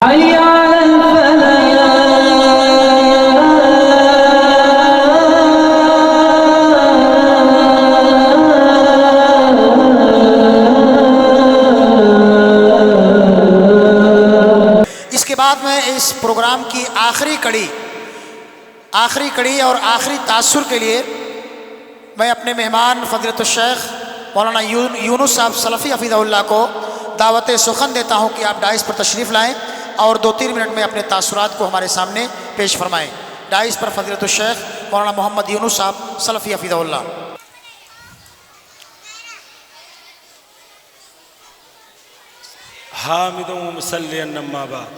حي على الفلاح۔ اس کے بعد میں اس پروگرام کی آخری کڑی اور آخری تاثر کے لیے میں اپنے مہمان فضیلت الشیخ مولانا یونس صاحب سلفی حفظہ اللہ کو دعوت سخن دیتا ہوں کہ آپ ڈائس پر تشریف لائیں اور 2-3 منٹ میں اپنے تاثرات کو ہمارے سامنے پیش فرمائیں۔ ڈائس پر فضیلت الشیخ مولانا محمد یونس صاحب سلفی حفظہ اللہ۔ حامد و مصلی اما بعد،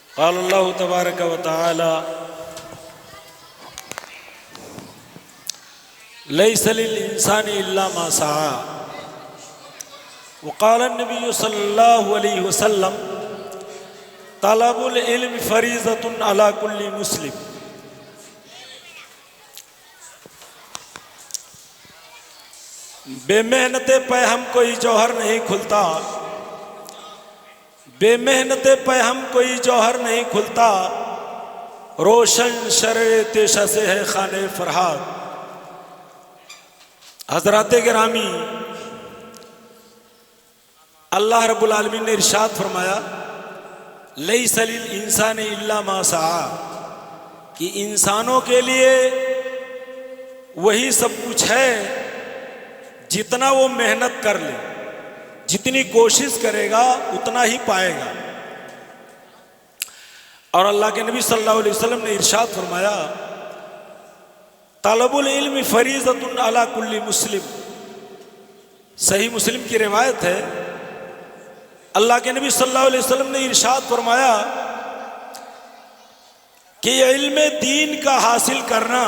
قال اللہ تبارک و تعالی لیس للانسان الا ما سعى، وقال النبی صلی اللہ علیہ وسلم طلب العلم فریضۃ علی کل مسلم۔ بے محنت پہ ہم کوئی جوہر نہیں کھلتا، بے محنت پہ ہم کوئی جوہر نہیں کھلتا، روشن شرع تیشہ سے ہے خانہ فرہاد۔ حضرات گرامی، اللہ رب العالمین نے ارشاد فرمایا لیس للانسان الا ما سعى، کہ انسانوں کے لیے وہی سب کچھ ہے جتنا وہ محنت کر لے، جتنی کوشش کرے گا اتنا ہی پائے گا۔ اور اللہ کے نبی صلی اللہ علیہ وسلم نے ارشاد فرمایا طلب العلم فریضۃ علی کل مسلم۔ صحیح مسلم کی روایت ہے، اللہ کے نبی صلی اللہ علیہ وسلم نے ارشاد فرمایا کہ یہ علم دین کا حاصل کرنا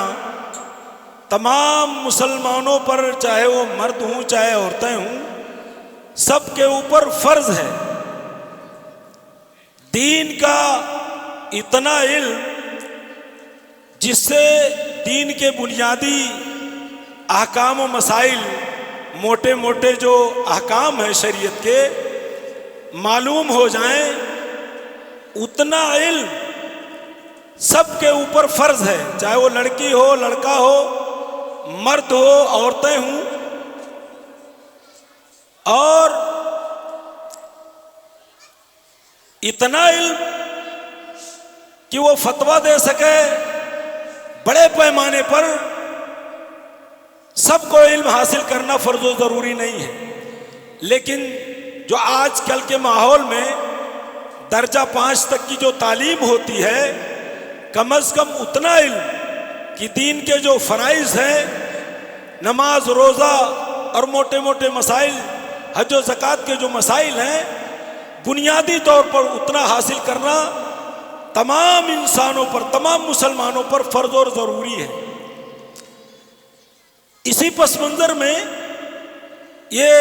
تمام مسلمانوں پر، چاہے وہ مرد ہوں چاہے عورتیں ہوں، سب کے اوپر فرض ہے۔ دین کا اتنا علم جس سے دین کے بنیادی احکام و مسائل، موٹے موٹے جو احکام ہیں شریعت کے، معلوم ہو جائیں، اتنا علم سب کے اوپر فرض ہے، چاہے وہ لڑکی ہو لڑکا ہو، مرد ہو عورتیں ہوں۔ اور اتنا علم کہ وہ فتویٰ دے سکے، بڑے پیمانے پر سب کو علم حاصل کرنا فرض و ضروری نہیں ہے، لیکن جو آج کل کے ماحول میں درجہ 5 تک کی جو تعلیم ہوتی ہے، کم از کم اتنا علم کہ دین کے جو فرائض ہیں، نماز روزہ اور موٹے موٹے مسائل، حج و زکوٰۃ کے جو مسائل ہیں، بنیادی طور پر اتنا حاصل کرنا تمام انسانوں پر، تمام مسلمانوں پر فرض اور ضروری ہے۔ اسی پس منظر میں یہ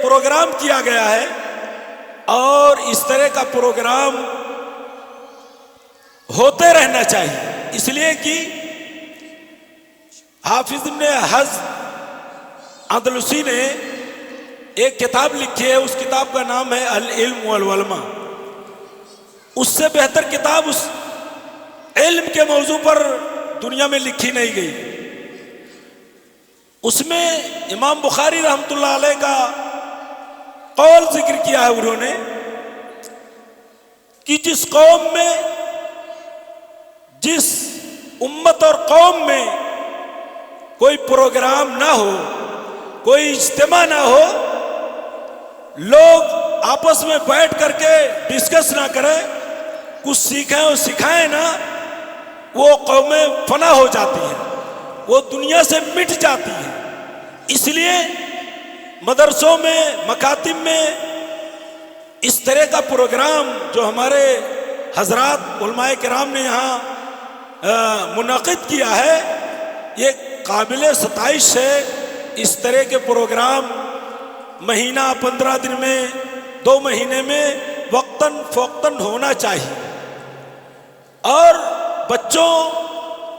پروگرام کیا گیا ہے، اور اس طرح کا پروگرام ہوتے رہنا چاہیے، اس لیے کہ حافظ ابن حزم اندلسی نے ایک کتاب لکھی ہے، اس کتاب کا نام ہے العلم والعلماء۔ اس سے بہتر کتاب اس علم کے موضوع پر دنیا میں لکھی نہیں گئی۔ اس میں امام بخاری رحمۃ اللہ علیہ کا قول ذکر کیا ہے انہوں نے کہ جس قوم میں، جس امت اور قوم میں کوئی پروگرام نہ ہو، کوئی اجتماع نہ ہو، لوگ آپس میں بیٹھ کر کے ڈسکس نہ کریں، کچھ سیکھیں اور سکھائیں نہ، وہ قومیں فنا ہو جاتی ہیں، وہ دنیا سے مٹ جاتی ہیں۔ اس لیے مدرسوں میں، مکاتب میں اس طرح کا پروگرام جو ہمارے حضرات علماء کرام نے یہاں منعقد کیا ہے، یہ قابل ستائش ہے۔ اس طرح کے پروگرام مہینہ 15 دن میں، 2 مہینے میں وقتاً فوقتاً ہونا چاہیے۔ اور بچوں،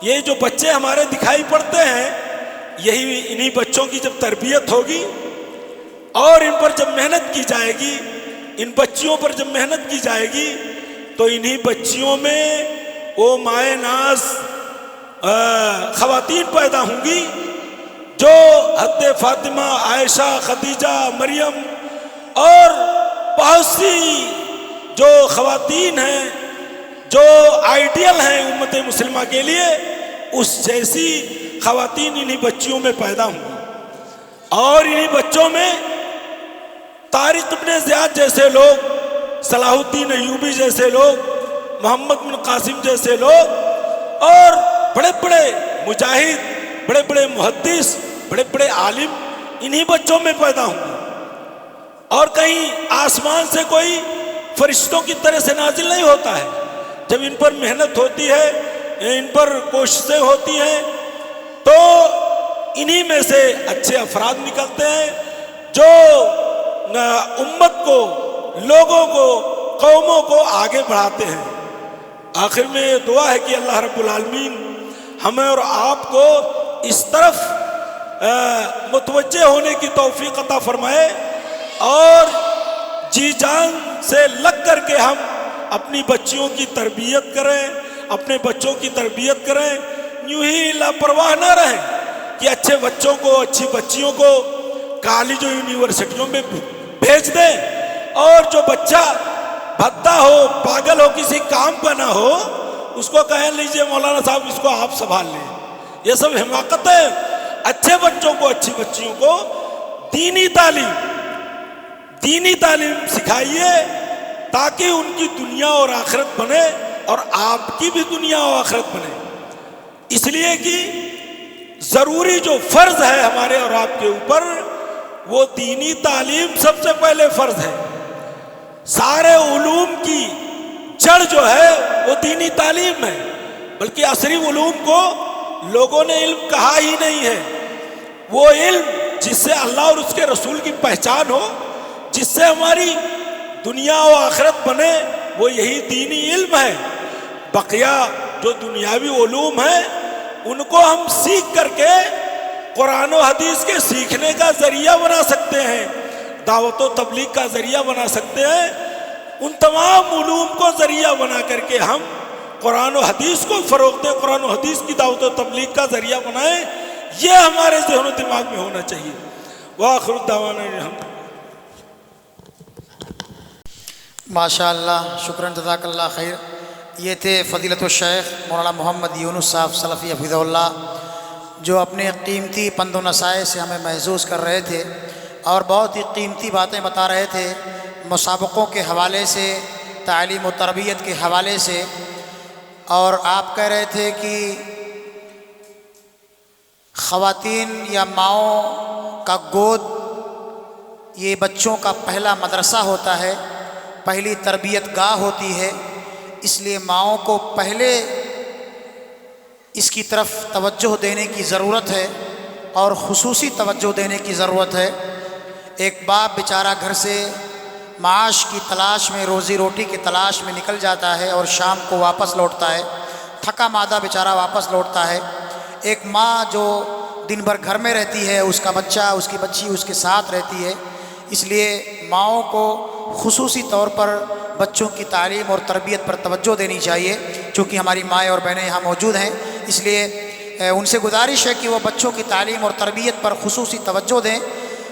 یہ جو بچے ہمارے دکھائی پڑتے ہیں، یہی انہی بچوں کی جب تربیت ہوگی اور ان پر جب محنت کی جائے گی، ان بچیوں پر جب محنت کی جائے گی تو انہی بچیوں میں وہ مائے ناز خواتین پیدا ہوں گی جو حضرت فاطمہ، عائشہ، خدیجہ، مریم اور بہت سی جو خواتین ہیں جو آئیڈیل ہیں امت مسلمہ کے لیے، اس جیسی خواتین انہی بچیوں میں پیدا ہوں گی۔ اور انہی بچوں میں طارق ابن زیاد جیسے لوگ، صلاح الدین ایوبی جیسے لوگ، محمد بن قاسم جیسے لوگ اور بڑے بڑے مجاہد، بڑے بڑے محدث، بڑے بڑے عالم انہی بچوں میں پیدا ہوں گے۔ اور کہیں آسمان سے کوئی فرشتوں کی طرح سے نازل نہیں ہوتا ہے۔ جب ان پر محنت ہوتی ہے، ان پر کوششیں ہوتی ہیں تو انہی میں سے اچھے افراد نکلتے ہیں جو امت کو، لوگوں کو، قوموں کو آگے بڑھاتے ہیں۔ آخر میں یہ دعا ہے کہ اللہ رب العالمین ہمیں اور آپ کو اس طرف متوجہ ہونے کی توفیق عطا فرمائے اور جی جان سے لگ کر کے ہم اپنی بچیوں کی تربیت کریں، اپنے بچوں کی تربیت کریں، یوں ہی لاپرواہ نہ رہیں کہ اچھے بچوں کو، اچھی بچیوں کو کالج و یونیورسٹیوں میں بھیج دیں اور جو بچہ بھدا ہو، پاگل ہو، کسی کام کا نہ ہو، اس کو کہہ لیجئے مولانا صاحب اس کو آپ سنبھال لیں۔ یہ سب حماقت ہے۔ اچھے بچوں کو، اچھی بچیوں کو دینی تعلیم سکھائیے تاکہ ان کی دنیا اور آخرت بنے اور آپ کی بھی دنیا اور آخرت بنے۔ اس لیے کہ ضروری جو فرض ہے ہمارے اور آپ کے اوپر، وہ دینی تعلیم سب سے پہلے فرض ہے۔ سارے علوم کی جڑ جو ہے وہ دینی تعلیم ہے، بلکہ عصری علوم کو لوگوں نے علم کہا ہی نہیں ہے۔ وہ علم جس سے اللہ اور اس کے رسول کی پہچان ہو، جس سے ہماری دنیا و آخرت بنے، وہ یہی دینی علم ہے۔ بقیہ جو دنیاوی علوم ہیں ان کو ہم سیکھ کر کے قرآن و حدیث کے سیکھنے کا ذریعہ بنا سکتے ہیں، دعوت و تبلیغ کا ذریعہ بنا سکتے ہیں۔ ان تمام علوم کو ذریعہ بنا کر کے ہم قرآن و حدیث کو فروغ دیں، قرآن و حدیث کی دعوت و تبلیغ کا ذریعہ بنائیں۔ یہ ہمارے ذہن و دماغ میں ہونا چاہیے۔ وآخر دعوانا الحمد۔ ماشاء اللہ، شکراً، جزاک اللہ خیر۔ یہ تھے فضیلت الشیخ مولانا محمد یونس صاحب سلفی حفظہ اللہ، جو اپنے قیمتی پند و نصائح سے ہمیں محظوظ کر رہے تھے اور بہت ہی قیمتی باتیں بتا رہے تھے، مسابقوں کے حوالے سے، تعلیم و تربیت کے حوالے سے۔ اور آپ کہہ رہے تھے کہ خواتین یا ماؤں کا گود یہ بچوں کا پہلا مدرسہ ہوتا ہے، پہلی تربیت گاہ ہوتی ہے، اس لیے ماؤں کو پہلے اس کی طرف توجہ دینے کی ضرورت ہے اور خصوصی توجہ دینے کی ضرورت ہے۔ ایک باپ بیچارہ گھر سے معاش کی تلاش میں، روزی روٹی کی تلاش میں نکل جاتا ہے اور شام کو واپس لوٹتا ہے، تھکا مادہ بیچارہ واپس لوٹتا ہے۔ ایک ماں جو دن بھر گھر میں رہتی ہے، اس کا بچہ، اس کی بچی اس کے ساتھ رہتی ہے، اس لیے ماؤں کو خصوصی طور پر بچوں کی تعلیم اور تربیت پر توجہ دینی چاہیے۔ چونکہ ہماری مائیں اور بہنیں یہاں موجود ہیں، اس لیے ان سے گزارش ہے کہ وہ بچوں کی تعلیم اور تربیت پر خصوصی توجہ دیں